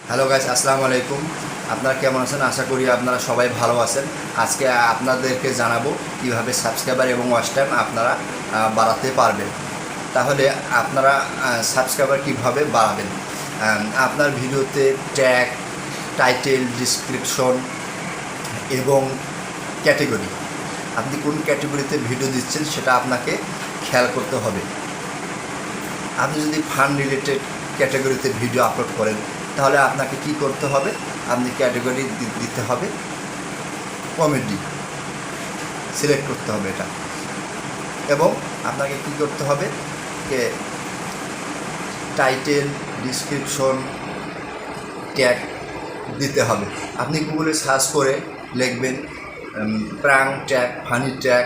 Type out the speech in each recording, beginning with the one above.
Hello guys, আসসালামু আলাইকুম। আপনারা কেমন আছেন? আশা করি আপনারা সবাই ভালো আছেন। আজকে আপনাদেরকে জানাবো কিভাবে সাবস্ক্রাইবার এবং ওয়াচ টাইম আপনারা বাড়াতে পারবেন। তাহলে আপনারা সাবস্ক্রাইবার কিভাবে বাড়াবেন? আপনার ভিডিওতে ট্যাগ, টাইটেল, ডিসক্রিপশন এবং ক্যাটেগরি, আপনি কোন ক্যাটেগরিতে ভিডিও দিচ্ছেন সেটা আপনাকে খেয়াল করতে হবে। আপনি যদি ফান রিলেটেড ক্যাটাগরিতে ভিডিও আপলোড করেন তাহলে আপনাকে কি করতে হবে? আপনি ক্যাটাগরি দিতে হবে কমেডি, সিলেক্ট করতে হবে এটা। এবং আপনাকে কি করতে হবে? টাইটেল, ডিসক্রিপশন, ট্যাগ দিতে হবে। আপনি গুগলে সার্চ করে লিখবেন prank tag, funny tag,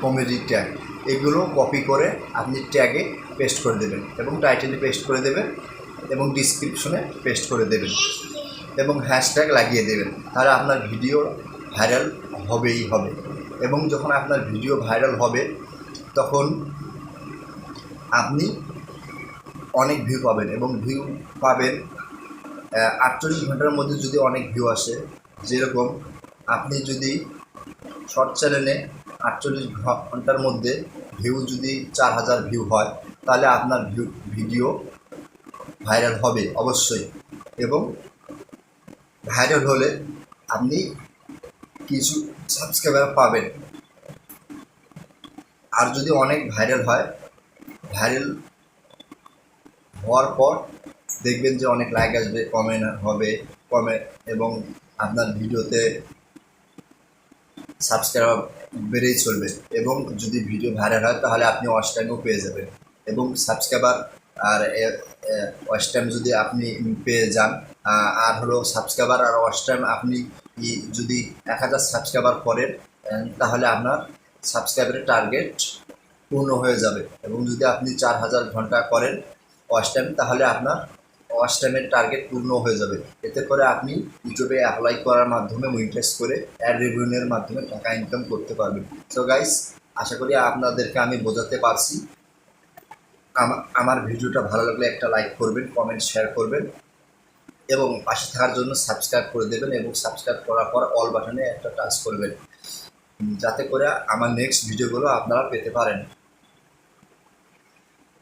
comedy tag, এগুলো কপি করে আপনি ট্যাগে পেস্ট করে দেবেন এবং টাইটেলে পেস্ট করে দেবেন এবং ডিসক্রিপশনে পেস্ট করে দেবেন এবং হ্যাশট্যাগ লাগিয়ে দেবেন। তাহলে আপনার ভিডিও ভাইরাল হবেই হবে। এবং যখন আপনার ভিডিও ভাইরাল হবে তখন আপনি অনেক ভিউ পাবেন এবং ভিউ পাবেন 48 ঘন্টার মধ্যে যদি অনেক ভিউ আসে। যেরকম আপনি যদি শর্ট চ্যানেলে 48 ঘন্টার মধ্যে ভিউ যদি 4000 ভিউ হয় তাহলে আপনার ভিডিও ভাইরাল হবে অবশ্যই। এবং ভাইরাল হলে আপনি কিছু সাবস্ক্রাইবার পাবেন। আর যদি অনেক ভাইরাল হয়, ভাইরাল হওয়ার পর দেখবেন যে অনেক লাইক আসবে, কমেন্ট হবে, এবং আপনার ভিডিওতে সাবস্ক্রাইবার বেড়েই চলবে। এবং যদি ভিডিও ভাইরাল হয় তাহলে আপনি ওয়াচ টাইমও পেয়ে যাবেন। এবং সাবস্ক্রাইবার আর ওয়াচ টাইম যদি আপনি পেয়ে যান, আর হলো সাবস্ক্রাইবার আর ওয়াচ টাইম আপনি যদি 1000 সাবস্ক্রাইবার করেন তাহলে আপনার সাবস্ক্রাইবারের টার্গেট পূর্ণ হয়ে যাবে। এবং যদি আপনি 4000 ঘন্টা করেন ওয়াচ টাইম তাহলে আপনার ওয়াচ টাইমের টার্গেট পূর্ণ হয়ে যাবে। এতে করে আপনি ইউটিউবে অ্যাপ্লাই করার মাধ্যমে মনিটাইজ করে অ্যাড রেভিনিউর মাধ্যমে টাকা ইনকাম করতে পারবেন। সো গাইস, আশা করি আপনাদেরকে আমি বোঝাতে পারছি। আমার ভিডিওটা ভালো লাগলে একটা লাইক করবেন, কমেন্ট শেয়ার করবেন এবং পাশে থাকার জন্য সাবস্ক্রাইব করে দেবেন। এবং সাবস্ক্রাইব করার পর অল বাটনে একটা টাচ করবেন, যাতে করে আমার নেক্সট ভিডিওগুলো আপনারা পেতে পারেন।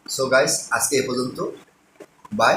সো গাইস, আজকে এ পর্যন্ত। বাই।